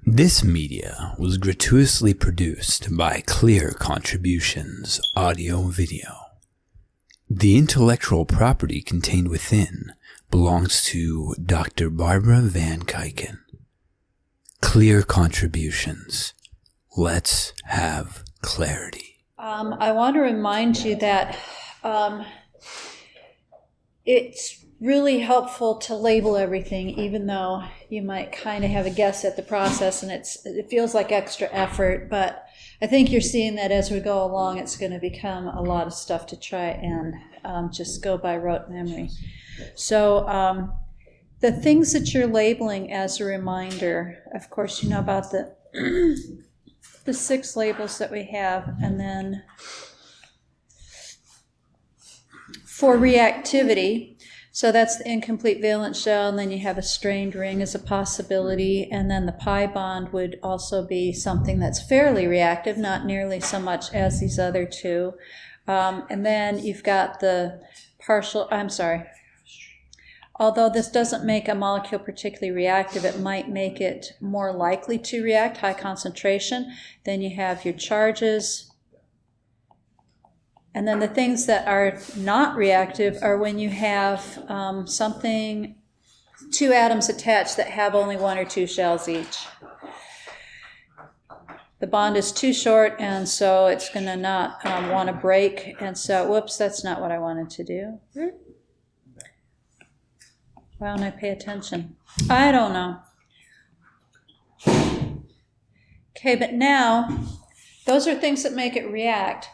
This media was gratuitously produced by Clear Contributions Audio Video. The intellectual property contained within belongs to Dr. Barbara Van Kyken. Clear Contributions. Let's have clarity. I want to remind you that it's really helpful to label everything, even though you might kind of have a guess at the process and it feels like extra effort, but I think you're seeing that as we go along, it's going to become a lot of stuff to try and just go by rote memory. So the things that you're labeling as a reminder, of course, you know about the 6 labels that we have, and then for reactivity, so that's the incomplete valence shell, and then you have a strained ring as a possibility, and then the pi bond would also be something that's fairly reactive, not nearly so much as these other two. And then you've got the although this doesn't make a molecule particularly reactive, it might make it more likely to react, high concentration. Then you have your charges. And then the things that are not reactive are when you have 2 atoms attached that have only 1 or 2 shells each. The bond is too short, and so it's going to not want to break. And so, whoops, that's not what I wanted to do. Why don't I pay attention? I don't know. Okay, but now, those are things that make it react.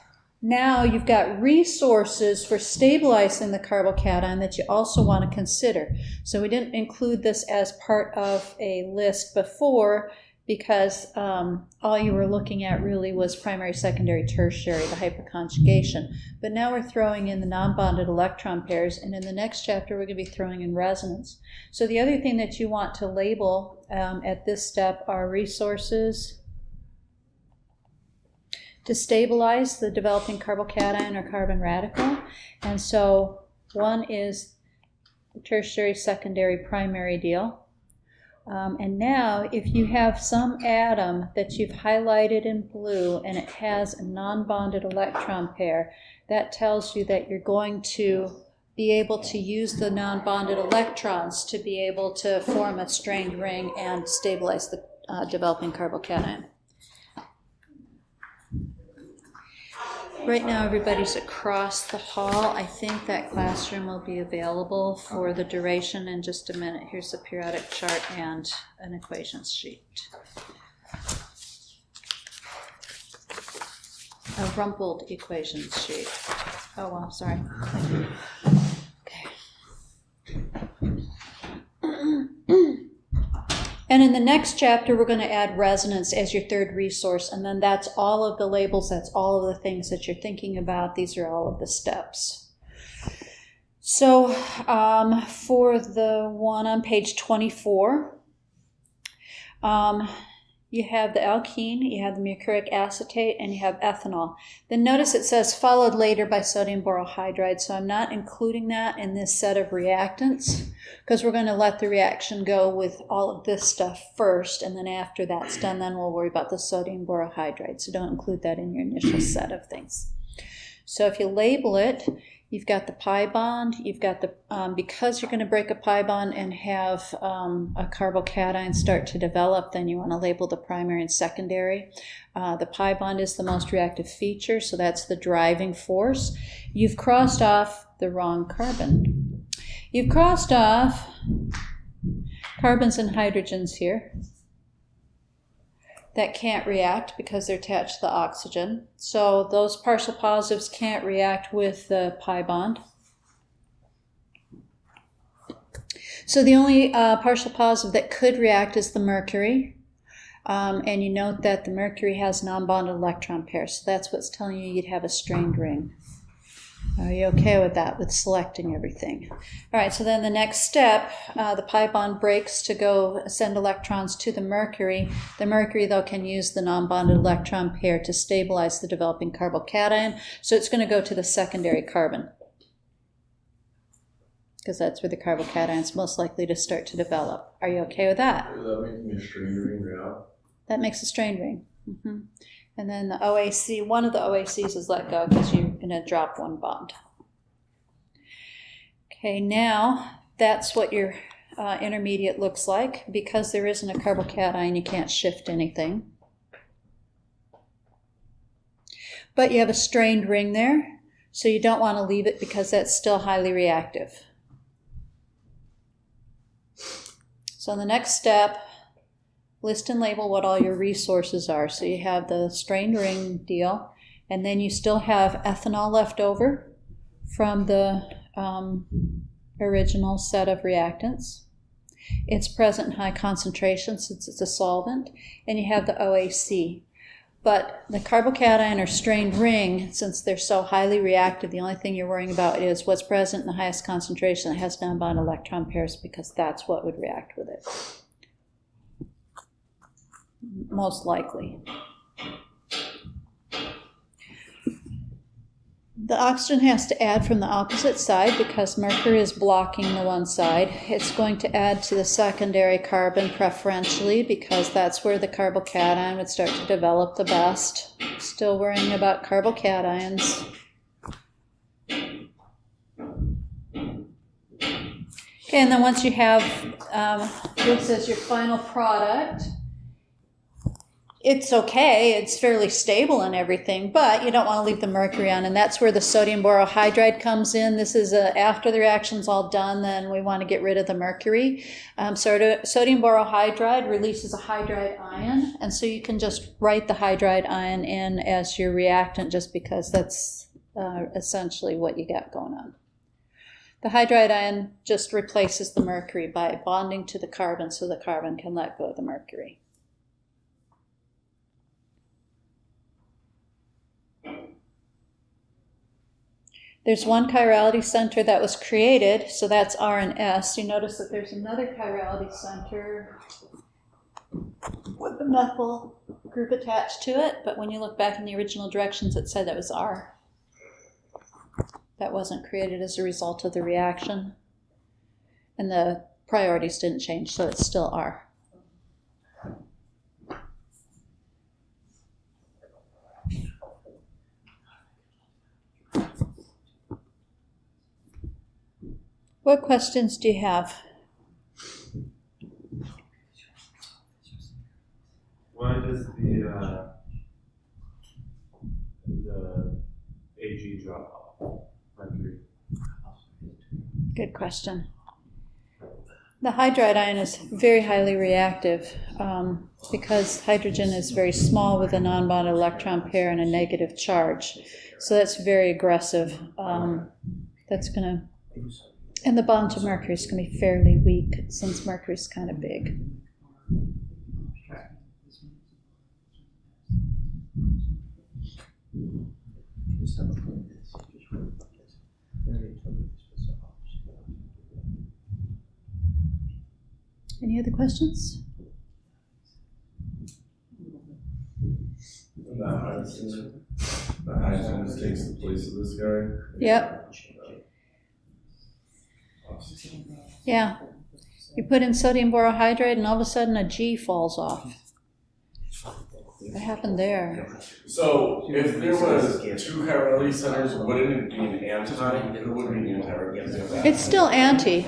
Now you've got resources for stabilizing the carbocation that you also want to consider. So we didn't include this as part of a list before because all you were looking at really was primary, secondary, tertiary, the hyperconjugation. But now we're throwing in the non-bonded electron pairs, and in the next chapter we're going to be throwing in resonance. So the other thing that you want to label at this step are resources to stabilize the developing carbocation or carbon radical. And so one is the tertiary, secondary, primary deal. And now if you have some atom that you've highlighted in blue and it has a non-bonded electron pair, that tells you that you're going to be able to use the non-bonded electrons to be able to form a strained ring and stabilize the developing carbocation. Right now everybody's across the hall. I think that classroom will be available for the duration in just a minute. Here's the periodic chart and an equations sheet. A rumpled equations sheet. Oh, well, sorry. Okay. And in the next chapter, we're going to add resonance as your third resource, and then that's all of the labels, that's all of the things that you're thinking about. These are all of the steps. So for the one on page 24, you have the alkene, you have the mercuric acetate, and you have ethanol. Then notice it says followed later by sodium borohydride, so I'm not including that in this set of reactants because we're going to let the reaction go with all of this stuff first, and then after that's done, then we'll worry about the sodium borohydride. So don't include that in your initial set of things. So if you label it, you've got the pi bond, you've got the, because you're going to break a pi bond and have a carbocation start to develop, then you want to label the primary and secondary. The pi bond is the most reactive feature, so that's the driving force. You've crossed off the wrong carbon. You've crossed off carbons and hydrogens here that can't react because they're attached to the oxygen. So those partial positives can't react with the pi bond. So the only partial positive that could react is the mercury. And you note that the mercury has non-bonded electron pairs. So that's what's telling you you'd have a strained ring. Are you okay with that, with selecting everything? All right, so then the next step, the pi bond breaks to go send electrons to the mercury. The mercury, though, can use the non-bonded electron pair to stabilize the developing carbocation. So it's going to go to the secondary carbon, because that's where the carbocation is most likely to start to develop. Are you okay with that? Does that make me a strained ring right now? That makes a strained ring. And then the OAC, one of the OACs is let go because you're going to drop one bond. Okay, now that's what your intermediate looks like. Because there isn't a carbocation, you can't shift anything. But you have a strained ring there, so you don't want to leave it because that's still highly reactive. So the next step, list and label what all your resources are. So you have the strained ring deal, and then you still have ethanol left over from the original set of reactants. It's present in high concentration since it's a solvent, and you have the OAC. But the carbocation or strained ring, since they're so highly reactive, the only thing you're worrying about is what's present in the highest concentration that has non-bond electron pairs, because that's what would react with it. Most likely. The oxygen has to add from the opposite side because mercury is blocking the one side. It's going to add to the secondary carbon preferentially because that's where the carbocation would start to develop the best. Still worrying about carbocations. Okay, and then once you have this as your final product, it's okay, it's fairly stable and everything, but you don't want to leave the mercury on, and that's where the sodium borohydride comes in. This is after the reaction's all done, then we want to get rid of the mercury. Sodium borohydride releases a hydride ion, and so you can just write the hydride ion in as your reactant just because that's essentially what you got going on. The hydride ion just replaces the mercury by bonding to the carbon so the carbon can let go of the mercury. There's one chirality center that was created, so that's R and S. You notice that there's another chirality center with the methyl group attached to it, but when you look back in the original directions, it said that was R. That wasn't created as a result of the reaction, and the priorities didn't change, so it's still R. What questions do you have? Why does the AG drop off? Mercury. Good question. The hydride ion is very highly reactive because hydrogen is very small with a non-bonded electron pair and a negative charge. So that's very aggressive. That's going to... And the bond to mercury is going to be fairly weak since mercury is kind of big. Any other questions? The hydrogen takes the place of this guy. Yep. Yeah. You put in sodium borohydride and all of a sudden a G falls off. What happened there? So if there was two chirality centers, wouldn't it be an anti? It would be an anti. It's still anti,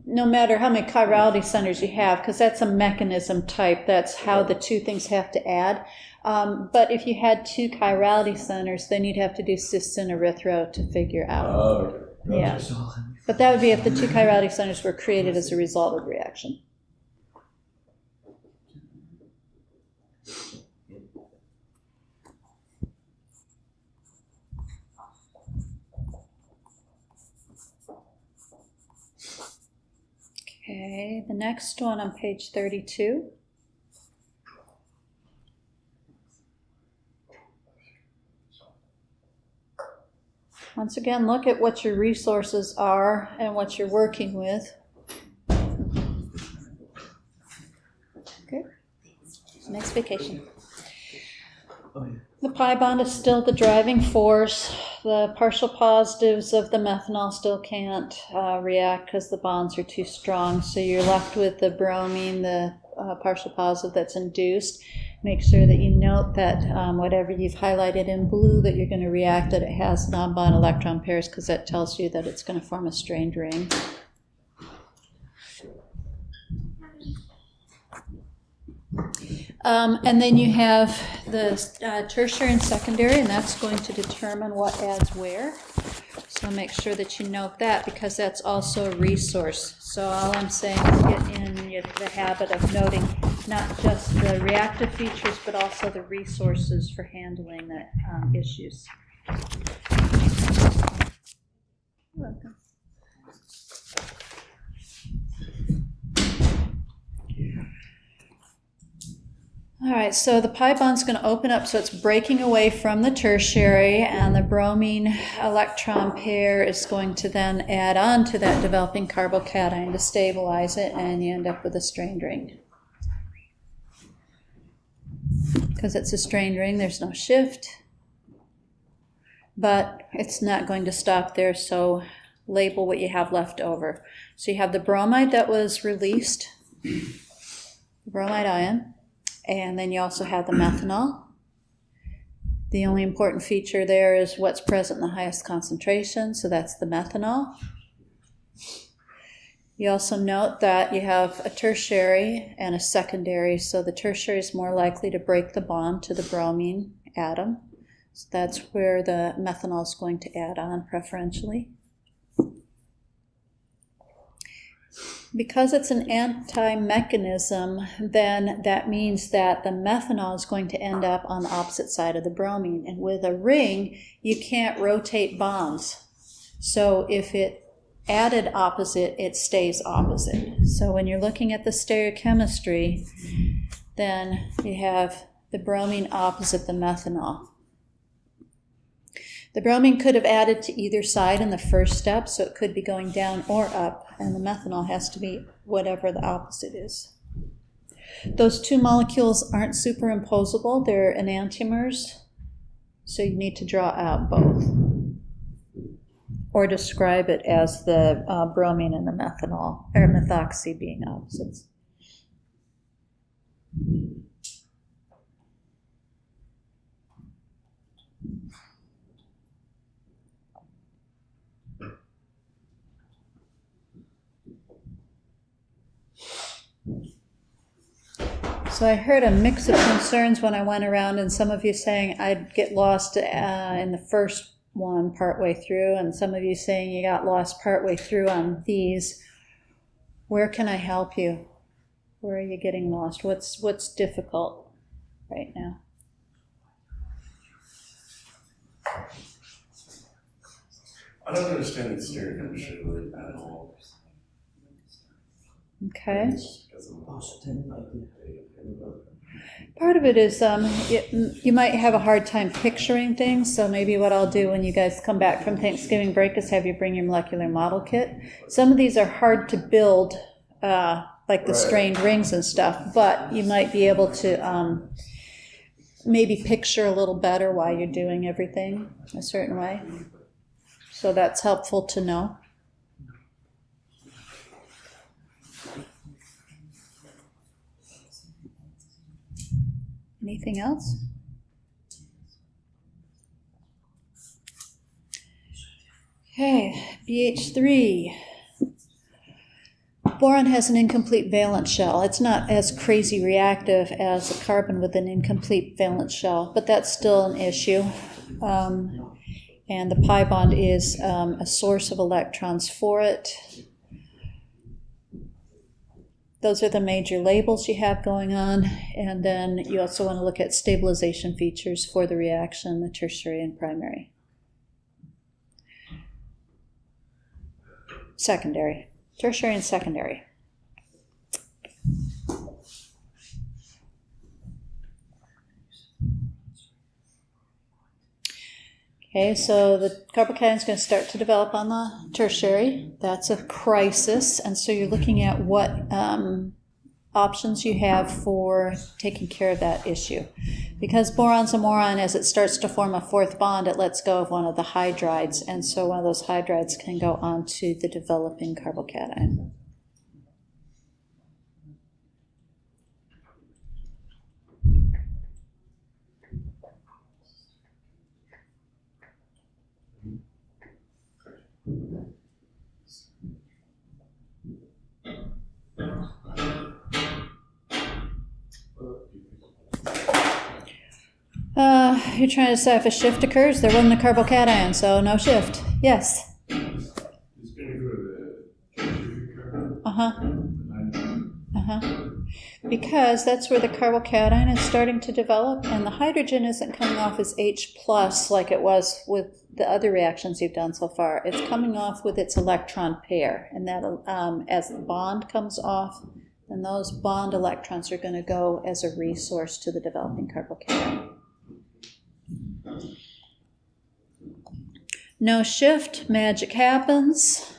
no matter how many chirality centers you have, because that's a mechanism type. That's how the two things have to add. But if you had two chirality centers, then you'd have to do cis and erythro to figure out. Okay. Yeah. But that would be if the two chirality centers were created as a result of the reaction. Okay, the next one on page 32. Once again, look at what your resources are and what you're working with. Okay, next vacation. The pi bond is still the driving force. The partial positives of the methanol still can't react because the bonds are too strong. So you're left with the bromine, the partial positive that's induced. Make sure that you note that whatever you've highlighted in blue that you're going to react, that it has non-bond electron pairs, because that tells you that it's going to form a strained ring. And then you have the tertiary and secondary, and that's going to determine what adds where. So make sure that you note that, because that's also a resource. So all I'm saying is get in the habit of noting not just the reactive features, but also the resources for handling the issues. You're welcome. All right, so the pi bond's going to open up, so it's breaking away from the tertiary, and the bromine electron pair is going to then add on to that developing carbocation to stabilize it, and you end up with a strained ring. Because it's a strained ring, there's no shift, but it's not going to stop there, so label what you have left over. So you have the bromide that was released, the bromide ion. And then you also have the methanol. The only important feature there is what's present in the highest concentration, so that's the methanol. You also note that you have a tertiary and a secondary, so the tertiary is more likely to break the bond to the bromine atom. So that's where the methanol is going to add on preferentially. Because it's an anti-mechanism, then that means that the methanol is going to end up on the opposite side of the bromine. And with a ring, you can't rotate bonds. So if it added opposite, it stays opposite. So when you're looking at the stereochemistry, then you have the bromine opposite the methanol. The bromine could have added to either side in the first step, so it could be going down or up, and the methanol has to be whatever the opposite is. Those two molecules aren't superimposable, they're enantiomers, so you need to draw out both. Or describe it as the bromine and the methanol, or methoxy being opposites. So I heard a mix of concerns when I went around, and some of you saying I'd get lost in the first one partway through, and some of you saying you got lost partway through on these. Where can I help you? Where are you getting lost? What's difficult right now? I don't understand the stereochemistry really at all. Okay. Part of it is you might have a hard time picturing things, so maybe what I'll do when you guys come back from Thanksgiving break is have you bring your molecular model kit. Some of these are hard to build, like the strained rings and stuff, but you might be able to maybe picture a little better why you're doing everything a certain way. So that's helpful to know. Anything else? Okay, BH3. Boron has an incomplete valence shell. It's not as crazy reactive as a carbon with an incomplete valence shell, but that's still an issue. And the pi bond is a source of electrons for it. Those are the major labels you have going on, and then you also want to look at stabilization features for the reaction, the tertiary and primary. Secondary, tertiary and secondary. Okay, so the carbocation is going to start to develop on the tertiary. That's a crisis, and so you're looking at what options you have for taking care of that issue. Because boron's a moron, as it starts to form a fourth bond, it lets go of one of the hydrides, and so one of those hydrides can go onto the developing carbocation. You're trying to decide if a shift occurs. There wasn't a carbocation, so no shift. Yes. It's going to go to the Because that's where the carbocation is starting to develop, and the hydrogen isn't coming off as H plus like it was with the other reactions you've done so far. It's coming off with its electron pair, and that as the bond comes off, then those bond electrons are going to go as a resource to the developing carbocation. No shift, magic happens.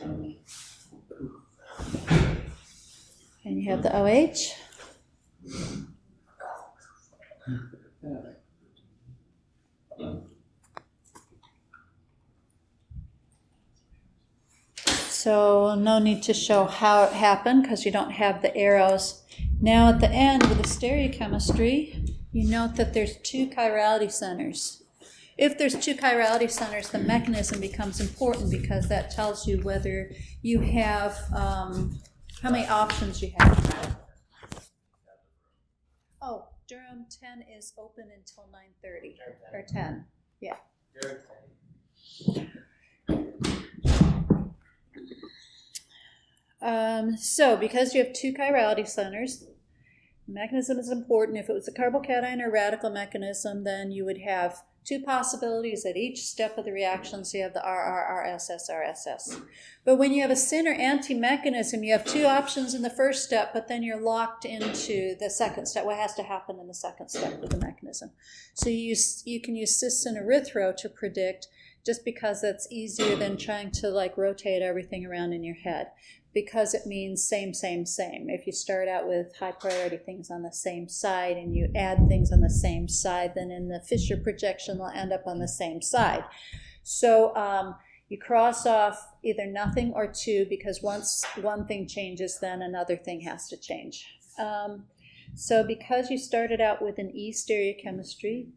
And you have the OH. So no need to show how it happened because you don't have the arrows. Now at the end with the stereochemistry, you note that there's two chirality centers. If there's two chirality centers, the mechanism becomes important because that tells you whether you have, how many options you have. Oh, Durham 10 is open until 9:30, or 10, yeah. So because you have two chirality centers, the mechanism is important. If it was a carbocation or radical mechanism, then you would have two possibilities at each step of the reaction, so you have the RR, RSS, RSS. But when you have a syn or anti-mechanism, you have two options in the first step, but then you're locked into the second step, what has to happen in the second step with the mechanism. So you can use cis and erythro to predict, just because that's easier than trying to like rotate everything around in your head, because it means same, same, same. If you start out with high priority things on the same side and you add things on the same side, then in the Fisher projection they'll end up on the same side. So you cross off either nothing or two, because once one thing changes, then another thing has to change. So because you started out with an E stereochemistry,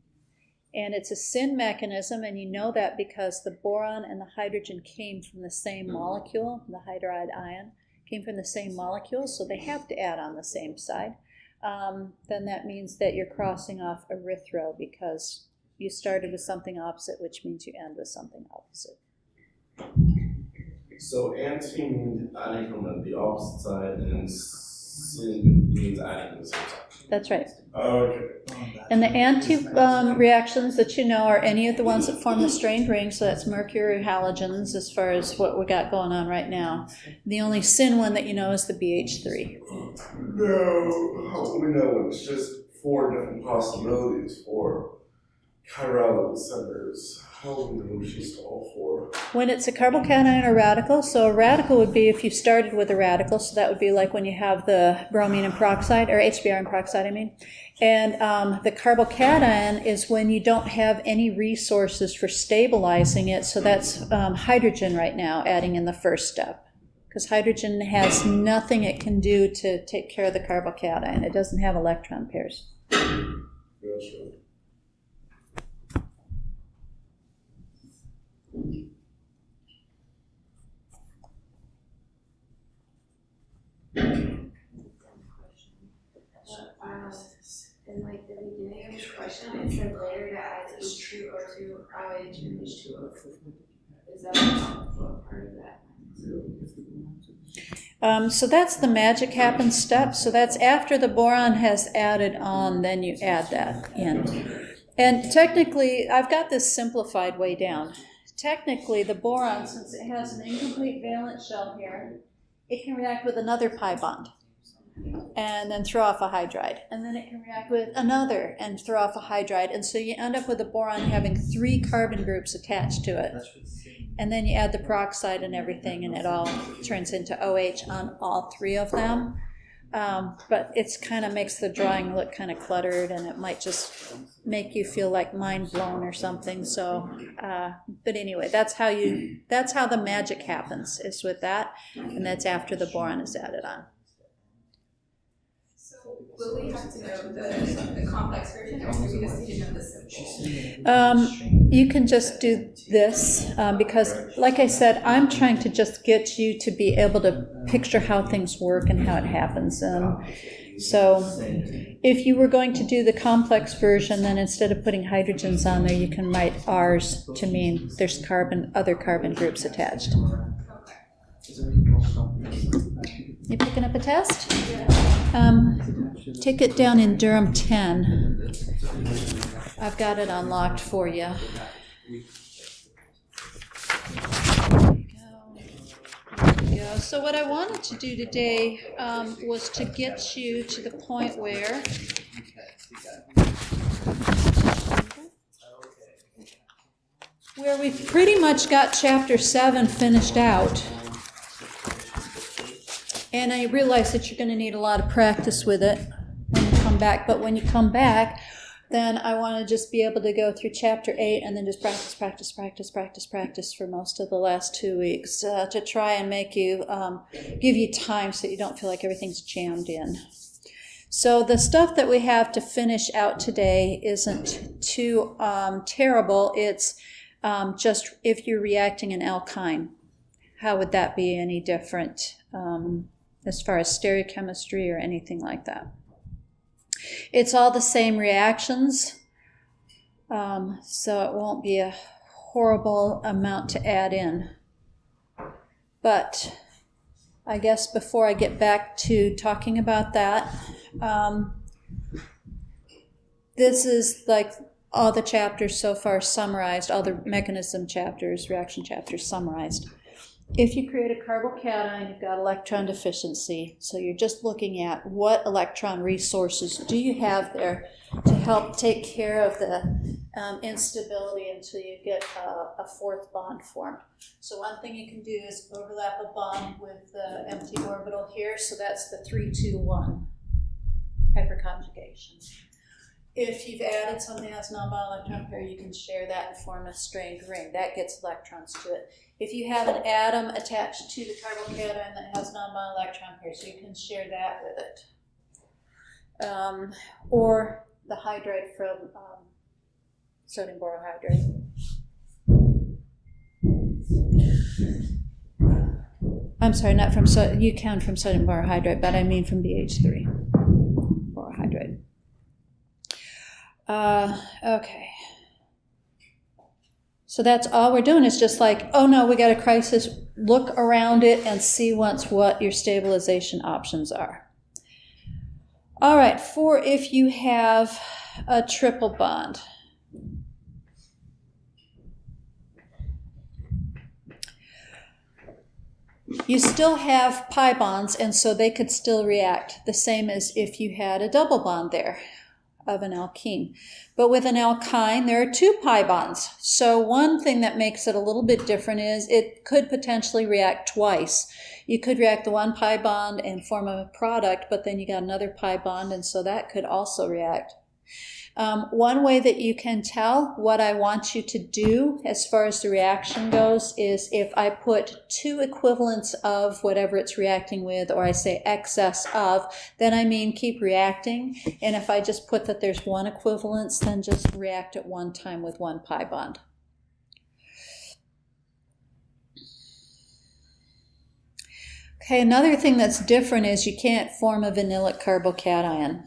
and it's a syn mechanism, and you know that because the boron and the hydrogen came from the same molecule, the hydride ion came from the same molecule, so they have to add on the same side. Then that means that you're crossing off erythro because you started with something opposite, which means you end with something opposite. So anti means adding from the opposite side, and syn means adding from the same side. That's right. Oh, okay. And the anti-reactions that you know are any of the ones that form the strained ring, so that's mercury halogens as far as what we got going on right now. The only syn one that you know is the BH3. No, how do we know? It's just four different possibilities for chirality centers. How do we know it's just all four? When it's a carbocation or radical, so a radical would be if you started with a radical, so that would be like when you have the bromine and peroxide, or HBr and peroxide, I mean. And the carbocation is when you don't have any resources for stabilizing it, so that's hydrogen right now, adding in the first step. Because hydrogen has nothing it can do to take care of the carbocation. It doesn't have electron pairs. Gotcha. In like the beginning of the question, it said later to add H2O2, OH, and H2O. Is that what part of that? So that's the magic happens step. So that's after the boron has added on, then you add that in. And technically, I've got this simplified way down. Technically, the boron, since it has an incomplete valence shell here, it can react with another pi bond and then throw off a hydride. And then it can react with another and throw off a hydride. And so you end up with the boron having 3 carbon groups attached to it. And then you add the peroxide and everything, and it all turns into OH on all 3 of them. But it's kind of makes the drawing look kind of cluttered, and it might just make you feel like mind blown or something. So, but anyway, that's how the magic happens, is with that, and that's after the boron is added on. So will we have to know the complex version, or do we just need to know the simple? You can just do this because, like I said, I'm trying to just get you to be able to picture how things work and how it happens. So if you were going to do the complex version, then instead of putting hydrogens on there, you can write R's to mean there's other carbon groups attached. You picking up a test? Take it down in Durham 10. I've got it unlocked for you. There you go. So what I wanted to do today was to get you to the point where we've pretty much got chapter 7 finished out. And I realize that you're going to need a lot of practice with it when you come back. But when you come back, then I want to just be able to go through chapter 8 and then just practice for most of the last 2 weeks to try and make you, give you time so you don't feel like everything's jammed in. So the stuff that we have to finish out today isn't too terrible. It's just if you're reacting an alkyne, how would that be any different as far as stereochemistry or anything like that? It's all the same reactions, so it won't be a horrible amount to add in. But I guess before I get back to talking about that, this is like all the chapters so far summarized, all the mechanism chapters, reaction chapters summarized. If you create a carbocation, you've got electron deficiency. So you're just looking at what electron resources do you have there to help take care of the instability until you get a fourth bond formed. So one thing you can do is overlap a bond with the empty orbital here. So that's the 3-2-1 hyperconjugation. If you've added something that has non-bond electron pair, you can share that and form a strained ring. That gets electrons to it. If you have an atom attached to the carbocation that has non-bond electron pairs, so you can share that with it. Or the hydride from sodium borohydride. I'm sorry, not from you can from sodium borohydride, but I mean from BH3 borohydride. Okay. So that's all we're doing is just like, oh no, we got a crisis. Look around it and see once what your stabilization options are. All right, for if you have a triple bond. You still have pi bonds, and so they could still react, the same as if you had a double bond there of an alkene. But with an alkyne, there are 2 pi bonds. So one thing that makes it a little bit different is it could potentially react twice. You could react the 1 pi bond and form a product, but then you got another pi bond, and so that could also react. One way that you can tell what I want you to do as far as the reaction goes is if I put 2 equivalents of whatever it's reacting with, or I say excess of, then I mean keep reacting. And if I just put that there's 1 equivalence, then just react at one time with 1 pi bond. Okay, another thing that's different is you can't form a vinylic carbocation.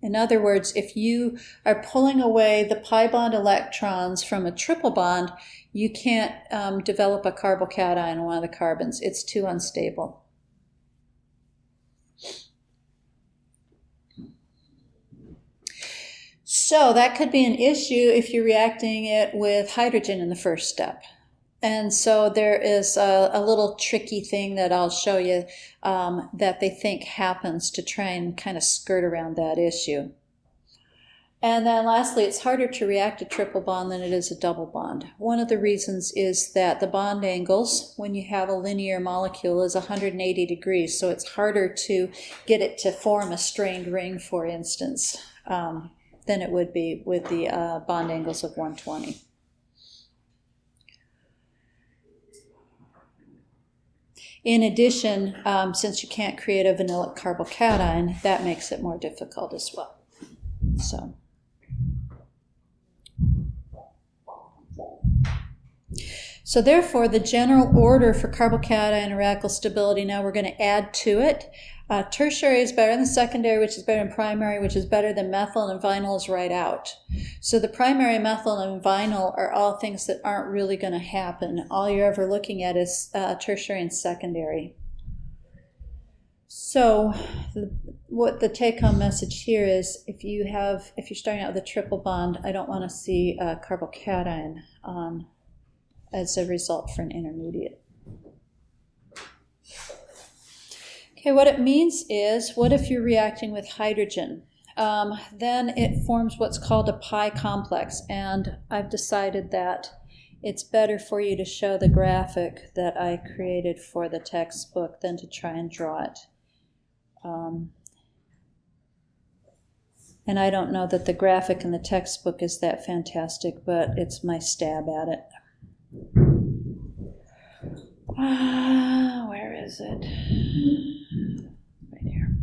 In other words, if you are pulling away the pi bond electrons from a triple bond, you can't develop a carbocation in one of the carbons. It's too unstable. So that could be an issue if you're reacting it with hydrogen in the first step. And so there is a little tricky thing that I'll show you that they think happens to try and kind of skirt around that issue. And then lastly, it's harder to react a triple bond than it is a double bond. One of the reasons is that the bond angles, when you have a linear molecule, is 180 degrees. So it's harder to get it to form a strained ring, for instance, than it would be with the bond angles of 120. In addition, since you can't create a vinylic carbocation, that makes it more difficult as well. So therefore, the general order for carbocation and radical stability, now we're going to add to it. Tertiary is better than secondary, which is better than primary, which is better than methyl, and vinyl is right out. So the primary, methyl, and vinyl are all things that aren't really going to happen. All you're ever looking at is tertiary and secondary. So what the take-home message here is, if you're starting out with a triple bond, I don't want to see a carbocation as a result for an intermediate. Okay, what it means is, what if you're reacting with hydrogen? Then it forms what's called a pi complex, and I've decided that it's better for you to show the graphic that I created for the textbook than to try and draw it. And I don't know that the graphic in the textbook is that fantastic, but it's my stab at it. Where is it? Right here.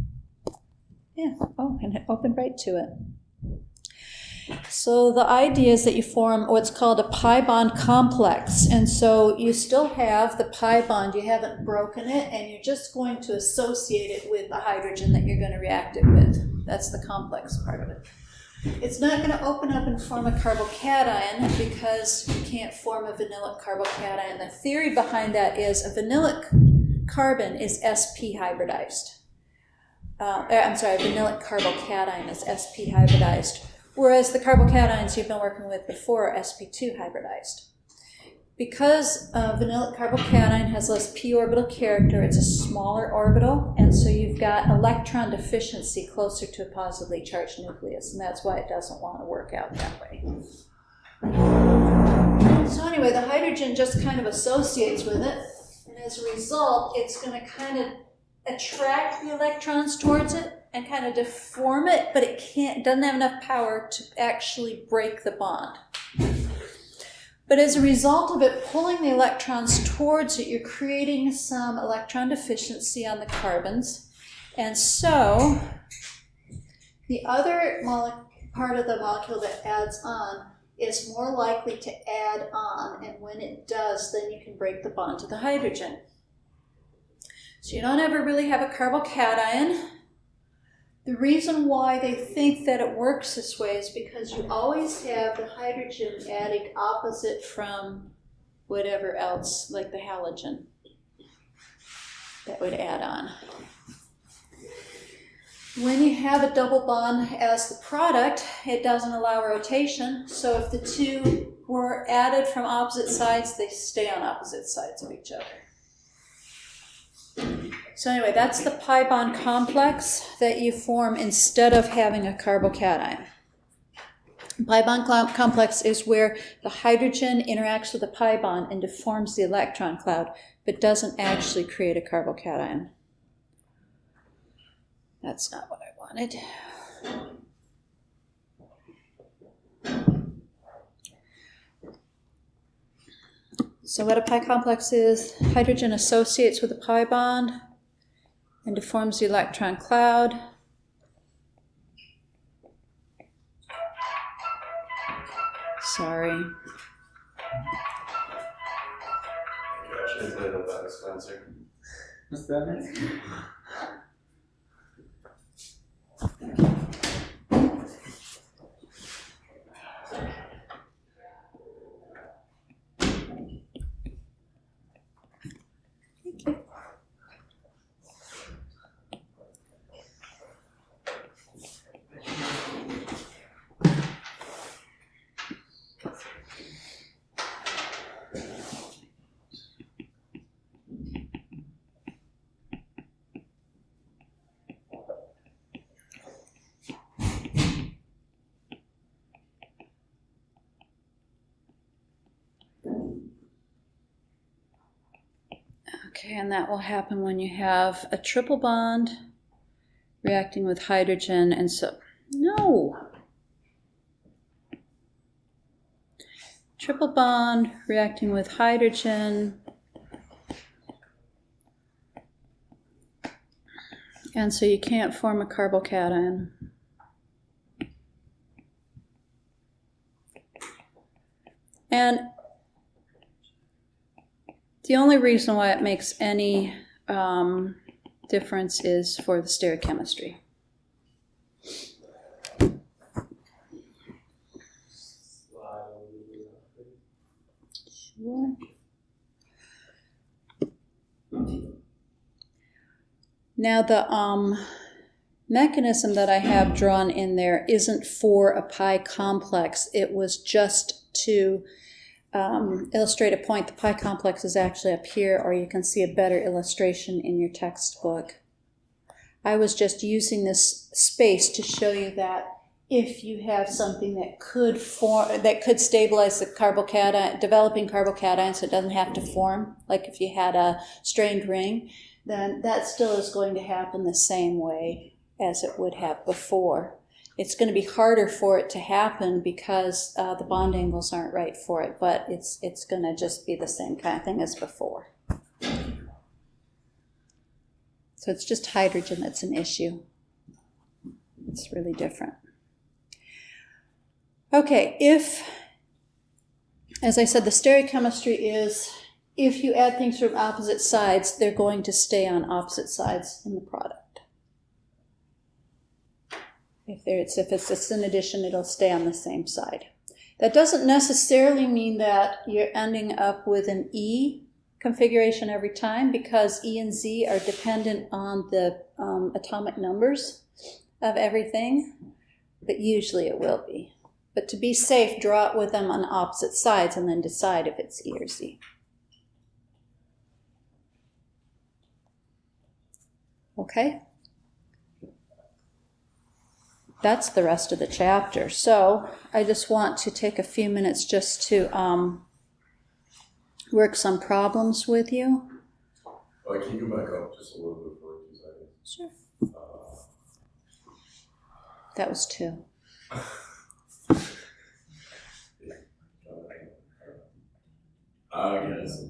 Yeah, oh, and it opened right to it. So the idea is that you form what's called a pi bond complex. And so you still have the pi bond, you haven't broken it, and you're just going to associate it with the hydrogen that you're going to react it with. That's the complex part of it. It's not going to open up and form a carbocation because you can't form a vanillic carbocation. The theory behind that is a vanillic carbon is sp hybridized. Vanillic carbocation is sp hybridized, whereas the carbocations you've been working with before are sp2 hybridized. Because vanillic carbocation has less p orbital character, it's a smaller orbital, and so you've got electron deficiency closer to a positively charged nucleus, and that's why it doesn't want to work out that way. So anyway, the hydrogen just kind of associates with it, and as a result, it's going to kind of attract the electrons towards it and kind of deform it, but it doesn't have enough power to actually break the bond. But as a result of it pulling the electrons towards it, you're creating some electron deficiency on the carbons. And so the other part of the molecule that adds on is more likely to add on. And when it does, then you can break the bond to the hydrogen. So you don't ever really have a carbocation. The reason why they think that it works this way is because you always have the hydrogen adding opposite from whatever else, like the halogen, that would add on. When you have a double bond as the product, it doesn't allow rotation, so if the two were added from opposite sides, they stay on opposite sides of each other. So anyway, that's the pi bond complex that you form instead of having a carbocation. Pi bond complex is where the hydrogen interacts with the pi bond and deforms the electron cloud, but doesn't actually create a carbocation. That's not what I wanted. So what a pi complex is, hydrogen associates with a pi bond and deforms the electron cloud. Sorry. Translate that, Spencer. What's that mean? Okay, and that will happen when you have a triple bond reacting with hydrogen, and so, no! Triple bond reacting with hydrogen, and so you can't form a carbocation. And The only reason why it makes any difference is for the stereochemistry. Sure. Now the mechanism that I have drawn in there isn't for a pi complex. It was just to illustrate a point. The pi complex is actually up here, or you can see a better illustration in your textbook. I was just using this space to show you that if you have something that could stabilize the carbocation, developing carbocation, so it doesn't have to form, like if you had a strained ring, then that still is going to happen the same way as it would have before. It's going to be harder for it to happen because the bond angles aren't right for it, but it's going to just be the same kind of thing as before. So it's just hydrogen that's an issue. It's really different. Okay, as I said, the stereochemistry is if you add things from opposite sides, they're going to stay on opposite sides in the product. If it's a syn addition, it'll stay on the same side. That doesn't necessarily mean that you're ending up with an E configuration every time, because E and Z are dependent on the atomic numbers of everything, but usually it will be. But to be safe, draw it with them on opposite sides and then decide if it's E or Z. Okay? That's the rest of the chapter. So I just want to take a few minutes just to work some problems with you. Can you go back up just a little bit for 2 seconds? Sure. That was 2. Yes.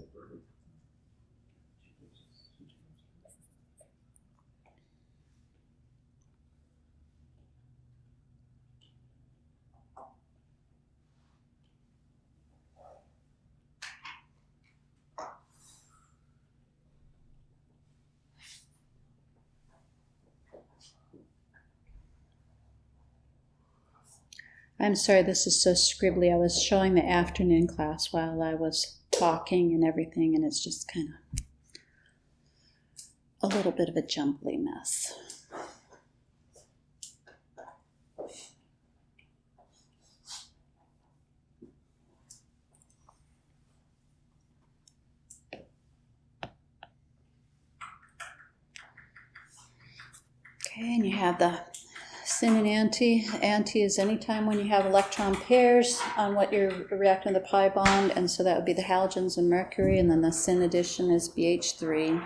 I'm sorry, this is so scribbly. I was showing the afternoon class while I was talking and everything, and it's just kind of a little bit of a jumbly mess. Okay, and you have the syn and anti. Anti is any time when you have electron pairs on what you're reacting to the pi bond, and so that would be the halogens and mercury, and then the syn addition is BH3.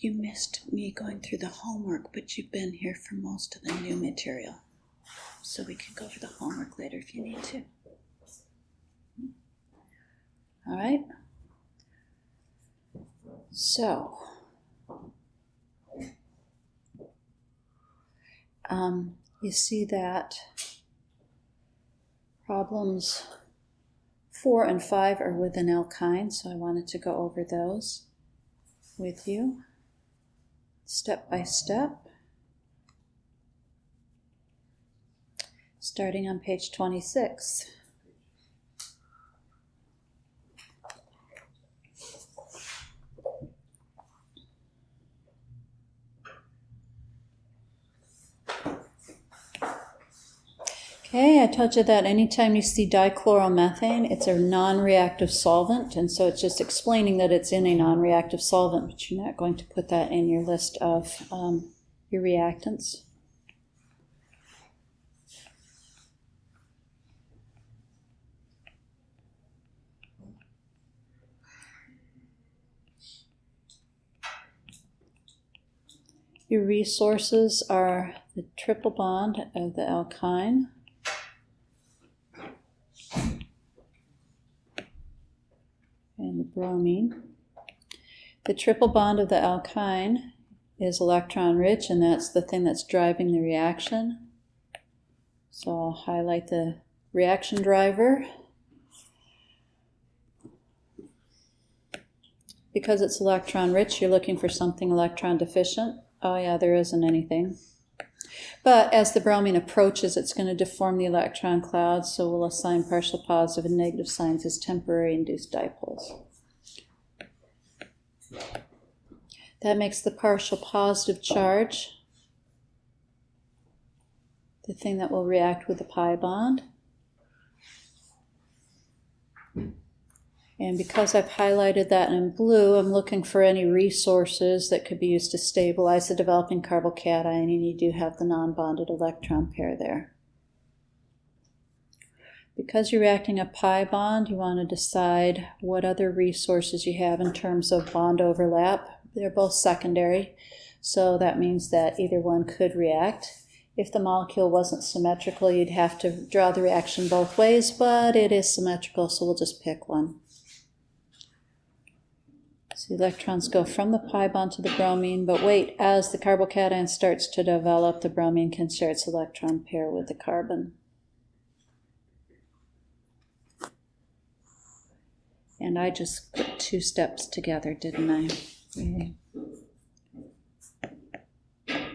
You missed me going through the homework, but you've been here for most of the new material. So we can go over the homework later if you need to. All right? So, you see that problems 4 and 5 are with an alkyne, so I wanted to go over those with you. Step by step, starting on page 26. Okay, I told you that anytime you see dichloromethane, it's a non-reactive solvent, and so it's just explaining that it's in a non-reactive solvent, but you're not going to put that in your list of your reactants. Your resources are the triple bond of the alkyne, and the bromine. The triple bond of the alkyne is electron rich, and that's the thing that's driving the reaction. So I'll highlight the reaction driver. Because it's electron rich, you're looking for something electron deficient. Oh yeah, there isn't anything. But as the bromine approaches, it's going to deform the electron cloud, so we'll assign partial positive and negative signs as temporary induced dipoles. That makes the partial positive charge the thing that will react with the pi bond. And because I've highlighted that in blue, I'm looking for any resources that could be used to stabilize the developing carbocation, and you do have the non-bonded electron pair there. Because you're reacting a pi bond, you want to decide what other resources you have in terms of bond overlap. They're both secondary, so that means that either one could react. If the molecule wasn't symmetrical, you'd have to draw the reaction both ways, but it is symmetrical, so we'll just pick one. So the electrons go from the pi bond to the bromine, but wait, as the carbocation starts to develop, the bromine can share its electron pair with the carbon. And I just put two steps together, didn't I? Really? There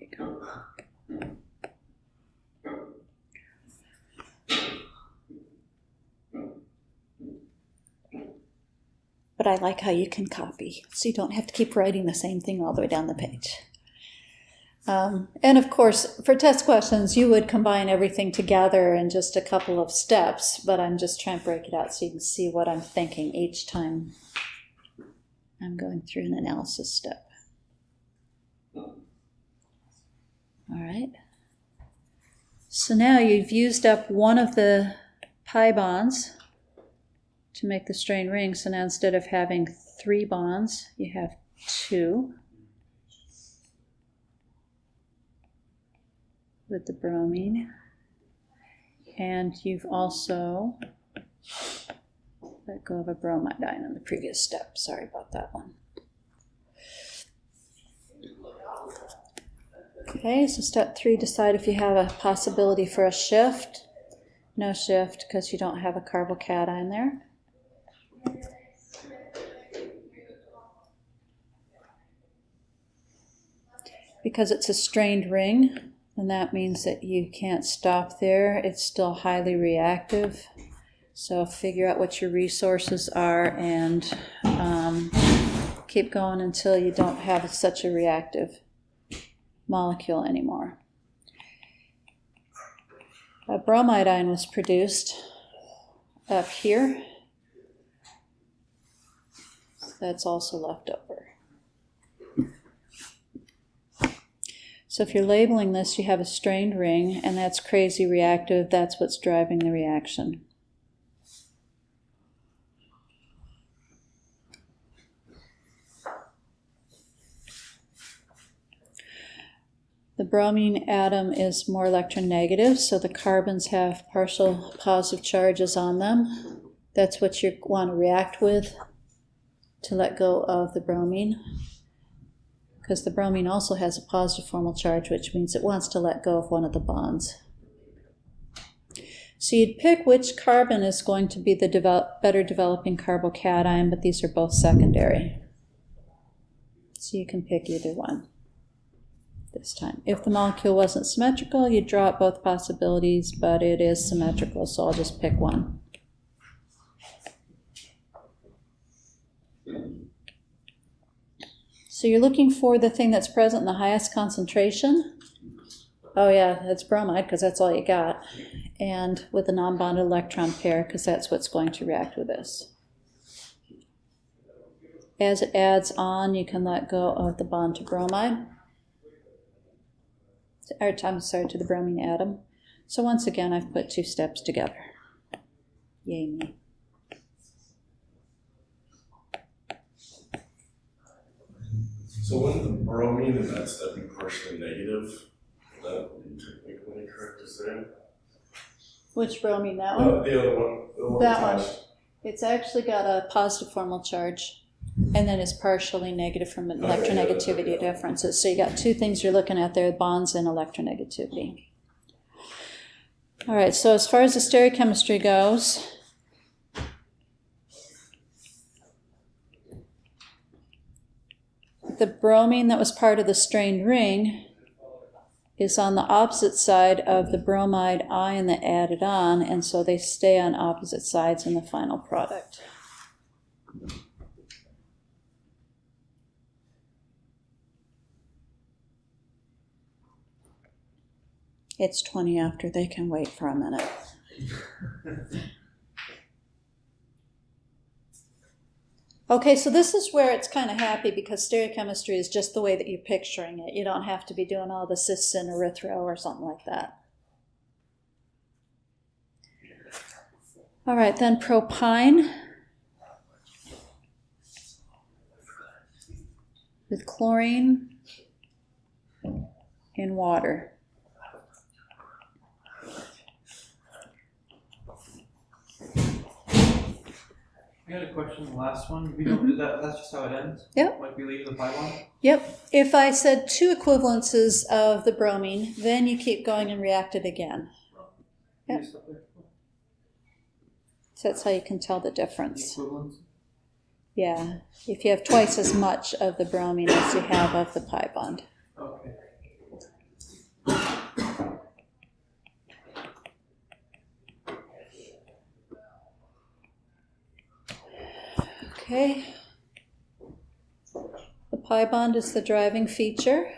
you go. But I like how you can copy, so you don't have to keep writing the same thing all the way down the page. And of course, for test questions, you would combine everything together in just a couple of steps, but I'm just trying to break it out so you can see what I'm thinking each time I'm going through an analysis step. All right. So now you've used up one of the pi bonds to make the strained ring, so now instead of having 3 bonds, you have 2 with the bromine. And you've also let go of a bromide ion in the previous step. Sorry about that one. Okay, so step 3, decide if you have a possibility for a shift. No shift because you don't have a carbocation there. Because it's a strained ring, and that means that you can't stop there. It's still highly reactive. So figure out what your resources are and keep going until you don't have such a reactive molecule anymore. A bromide ion was produced up here. That's also left over. So if you're labeling this, you have a strained ring, and that's crazy reactive. That's what's driving the reaction. The bromine atom is more electronegative, so the carbons have partial positive charges on them. That's what you want to react with to let go of the bromine, because the bromine also has a positive formal charge, which means it wants to let go of one of the bonds. So you'd pick which carbon is going to be the better developing carbocation, but these are both secondary. So you can pick either one this time. If the molecule wasn't symmetrical, you'd draw out both possibilities, but it is symmetrical, so I'll just pick one. So you're looking for the thing that's present in the highest concentration. Oh yeah, that's bromide because that's all you got. And with a non-bonded electron pair because that's what's going to react with this. As it adds on, you can let go of the bond to bromide. I'm sorry, to the bromine atom. So once again, I've put two steps together. Yay me. So when the bromine emits that be partially negative, that would be technically correct to say? Which bromine? That one? The other one. The one That one. attached. It's actually got a positive formal charge, and then is partially negative from electronegativity differences. So you got two things you're looking at there, bonds and electronegativity. All right, so as far as the stereochemistry goes, the bromine that was part of the strained ring is on the opposite side of the bromide ion that added on, and so they stay on opposite sides in the final product. It's 20 after, they can wait for a minute. Okay, so this is where it's kind of happy because stereochemistry is just the way that you're picturing it. You don't have to be doing all the cis and erythro or something like that. All right, then propine with chlorine in water. I had a question, the last one. We don't, that's just how it ends? Yep. Like we leave the pi bond? Yep. If I said two equivalences of the bromine, then you keep going and react it again. Yep. So that's how you can tell the difference. Equivalence? Yeah. If you have twice as much of the bromine as you have of the pi bond. Okay. Okay. The pi bond is the driving feature.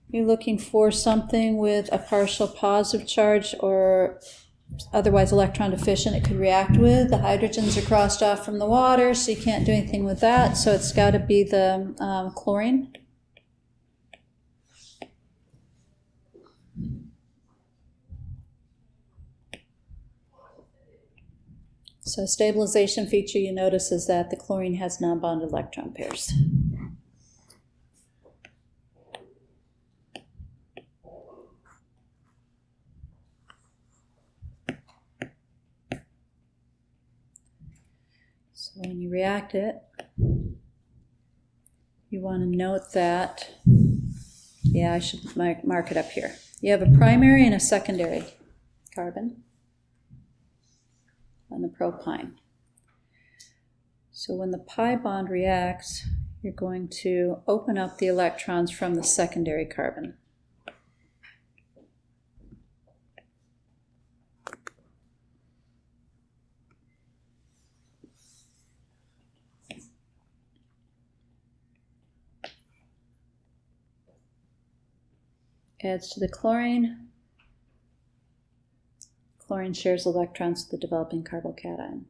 You're looking for something with a partial positive charge or otherwise electron deficient it could react with. The hydrogens are crossed off from the water, so you can't do anything with that. So it's got to be the chlorine. So stabilization feature you notice is that the chlorine has non-bonded electron pairs. So when you react it, you want to note that, yeah, I should mark it up here. You have a primary and a secondary carbon on the propine. So when the pi bond reacts, you're going to open up the electrons from the secondary carbon. Adds to the chlorine. Chlorine shares electrons with the developing carbocation.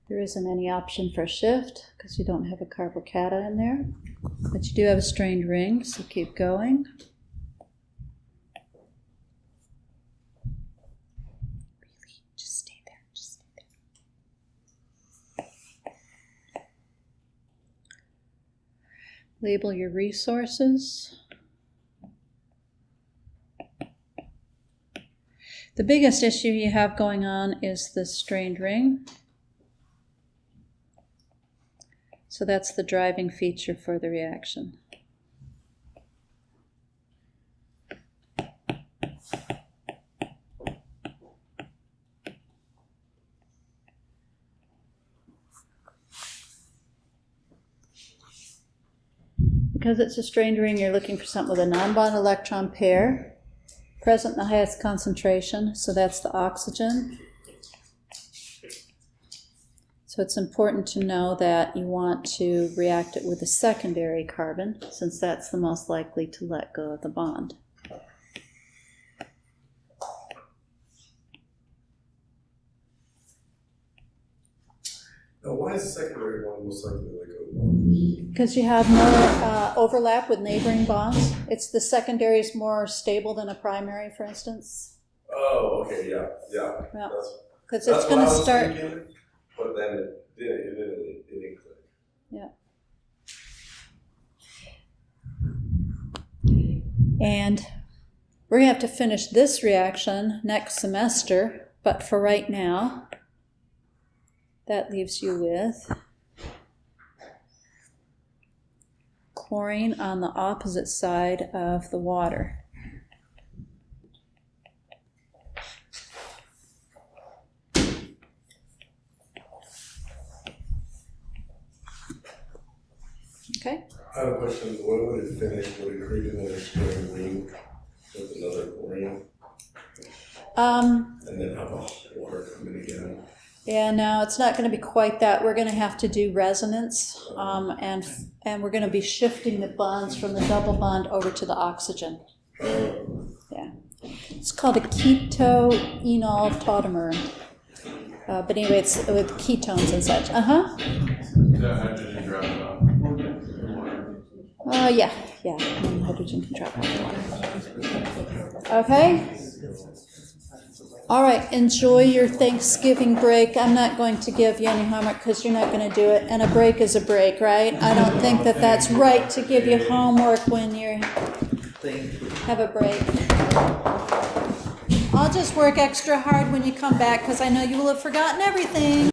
There isn't any option for a shift because you don't have a carbocation in there, but you do have a strained ring, so keep going. Really, just stay there, just stay there. Label your resources. The biggest issue you have going on is the strained ring. So that's the driving feature for the reaction. Because it's a strained ring, you're looking for something with a non-bond electron pair, present in the highest concentration, so that's the oxygen. So it's important to know that you want to react it with a secondary carbon, since that's the most likely to let go of the bond. Now, why is the secondary one most likely to let go? Because you have more overlap with neighboring bonds. It's the secondary is more stable than a primary, for instance. Oh, okay, yeah. Yeah. Because That's it's going to start. Thinking, but then it didn't click. Yeah. And we're going to have to finish this reaction next semester, but for right now, that leaves you with chlorine on the opposite side of the water. Okay? I have a question. What would it finish? Would it create another strained ring with another chlorine? And then have a water come in again? Yeah, no, it's not going to be quite that. We're going to have to do resonance, and we're going to be shifting the bonds from the double bond over to the oxygen. Yeah, it's called a keto-enol tautomer. But anyway, it's with ketones and such. The hydrogen drops off. Yeah, hydrogen can drop off. Okay. All right, enjoy your Thanksgiving break. I'm not going to give you any homework because you're not going to do it. And a break is a break, right? I don't think that that's right to give you homework when you have a break. I'll just work extra hard when you come back because I know you will have forgotten everything.